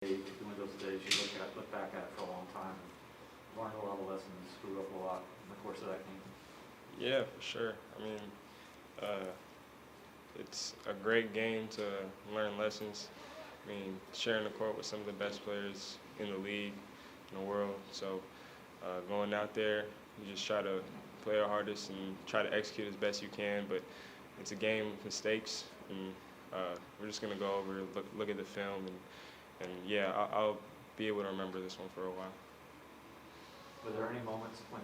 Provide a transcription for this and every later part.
One of those days you look back at it for a long time and learn a lot of lessons, grew up a lot in the course of that game. Yeah, for sure. I mean, uh, it's a great game to learn lessons. I mean, sharing the court with some of the best players in the league, in the world. So going out there, you just try to play our hardest and try to execute as best you can. But it's a game of mistakes, and we're just gonna go over, look at the film, and yeah, I'll be able to remember this one for a while. Were there any moments when,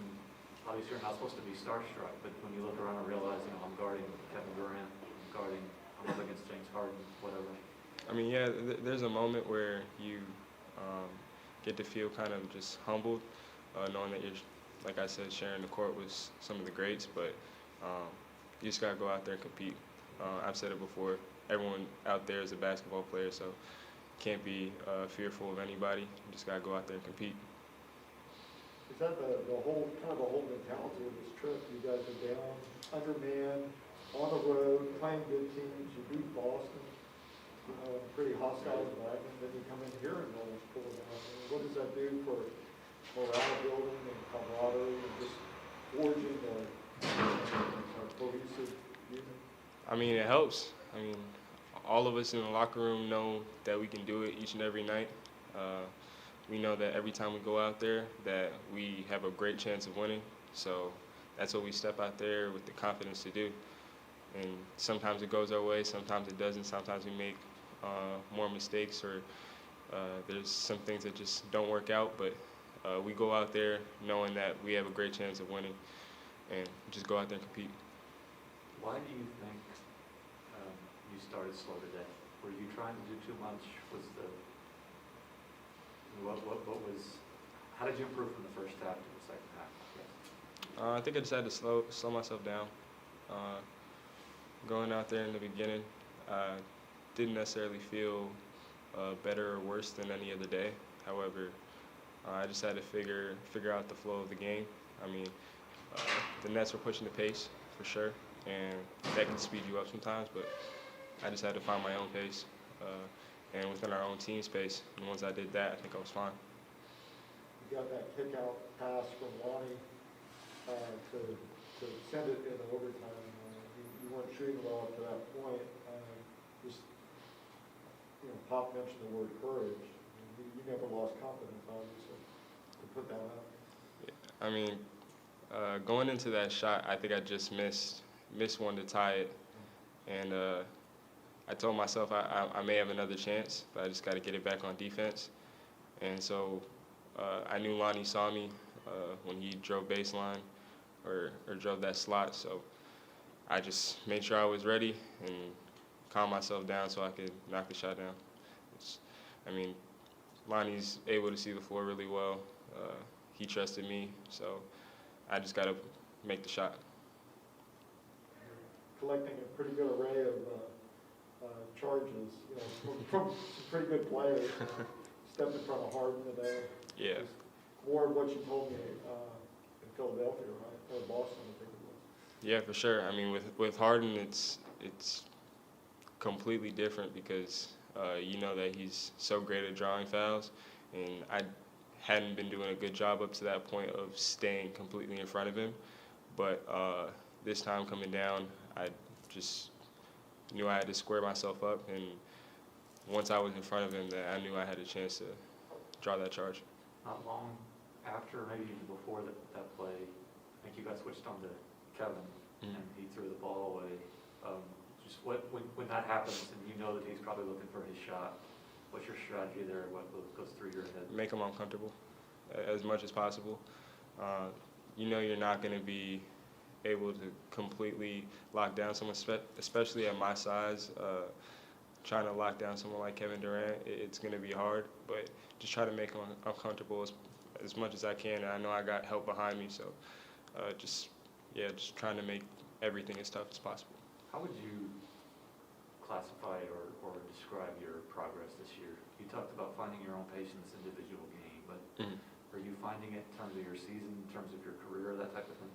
obviously you're not supposed to be starstruck, but when you look around and realize, I'm guarding Kevin Durant, I'm up against James Harden, whatever? I mean, yeah, there's a moment where you get to feel kind of just humbled, knowing that you're, like I said, sharing the court with some of the greats, but you just got to go out there and compete. I've said it before, everyone out there is a basketball player, so can't be fearful of anybody. You just got to go out there and compete. Is that the whole mentality of this trip? You guys are down, undermanned, on the road, playing good teams. You beat Boston, pretty hostile environment. Then you come in here and almost pull it out. I mean, what does that do for morale building and camaraderie and just forging a cohesive unit? I mean, it helps. I mean, all of us in the locker room know that we can do it each and every night. We know that every time we go out there that we have a great chance of winning. So that's what we step out there with the confidence to do. And sometimes it goes our way, sometimes it doesn't. Sometimes we make more mistakes, or there's some things that just don't work out. But we go out there knowing that we have a great chance of winning, and just go out there and compete. Why do you think you started slow today? Were you trying to do too much? How did you improve from the first half to the second half? I think I just had to slow myself down. Going out there in the beginning, didn't necessarily feel better or worse than any other day. However, I just had to figure out the flow of the game. I mean, the Nets were pushing the pace for sure, and that can speed you up sometimes. But I just had to find my own pace, and within our own team space. And once I did that, I think I was fine. You got that kick-out pass from Lonnie to send it in overtime. You weren't shooting well up to that point. Pop mentioned the word courage. You never lost confidence, obviously, to put that up. I mean, going into that shot, I think I just missed one to tie it, and I told myself I may have another chance, but I just got to get it back on defense. And so I knew Lonnie saw me when he drove baseline or drove that slot, so I just made sure I was ready and calm myself down so I could knock the shot down. I mean, Lonnie's able to see the floor really well. He trusted me, so I just got to make the shot. Collecting a pretty good array of charges, from some pretty good players. Stepped in front of Harden today. Yeah. Just more of what you told me in Philadelphia, right? Or Boston, I think it was. Yeah, for sure. I mean, with Harden, it's completely different because you know that he's so great at drawing fouls, and I hadn't been doing a good job up to that point of staying completely in front of him. But this time coming down, I just knew I had to square myself up, and once I was in front of him, that I knew I had a chance to draw that charge. Not long after, maybe even before that play, I think you got switched on to Kevin, and he threw the ball away. Just when that happens, and you know that he's probably looking for his shot, what's your strategy there? What goes through your head? Make him uncomfortable as much as possible. You know you're not going to be able to completely lock down someone, especially at my size. Trying to lock down someone like Kevin Durant, it's going to be hard, but just try to make him uncomfortable as much as I can. And I know I got help behind me, so just trying to make everything as tough as possible. How would you classify or describe your progress this year? You talked about finding your own pace in this individual game, but are you finding it in terms of your season, in terms of your career, that type of thing?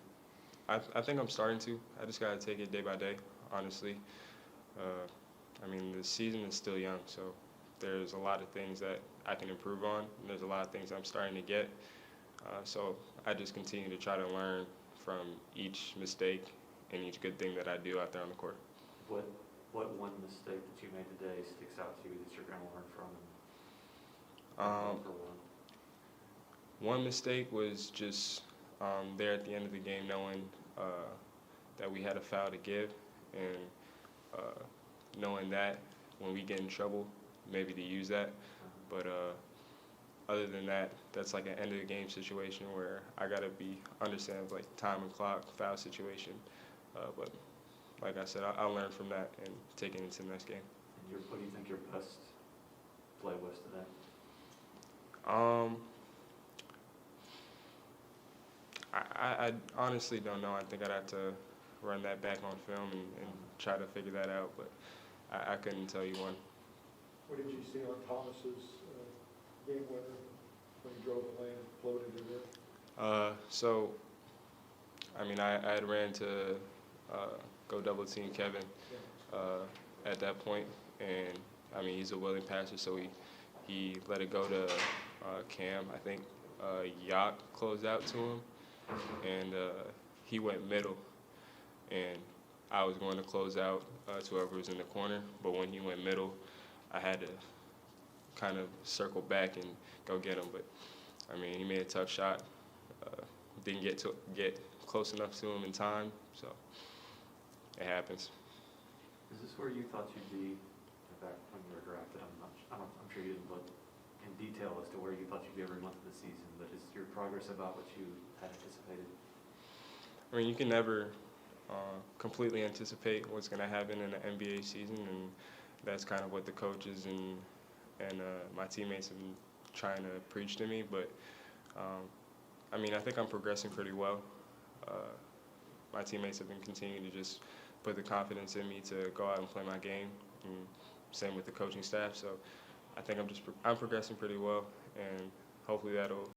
I think I'm starting to. I just got to take it day by day, honestly. I mean, the season is still young, so there's a lot of things that I can improve on, and there's a lot of things I'm starting to get. So I just continue to try to learn from each mistake and each good thing that I do out there on the court. What one mistake that you made today sticks out to you that you're going to learn from? And for One mistake was just there at the end of the game knowing that we had a foul to give, and knowing that when we get in trouble, maybe to use that. But other than that, that's like an end of the game situation where I gotta understand like time and clock, foul situation. But like I said, I'll learn from that and take it into the next game. And what do you think your best play was today? I honestly don't know. I think I'd have to run that back on film and try to figure that out, but I couldn't tell you one. What did you see on Thomas's game winner when he drove the lane and floated it in? So, I mean, I had ran to go double team Kevin at that point, and I mean, he's a willing passer, so he let it go to Cam. I think Yacht closed out to him, and he went middle, and I was going to close out to whoever was in the corner, but when he went middle, I had to kind of circle back and go get him. But I mean, he made a tough shot. Didn't get close enough to him in time, so it happens. Is this where you thought you'd be back when you were drafted? I'm sure you didn't look in detail as to where you thought you'd be every month of the season, but is your progress about what you had anticipated? I mean, you can never completely anticipate what's going to happen in the NBA season, and that's kind of what the coaches and my teammates have been trying to preach to me. But I mean, I think I'm progressing pretty well. My teammates have been continuing to just put the confidence in me to go out and play my game, and same with the coaching staff. So I think I'm progressing pretty well, and hopefully that'll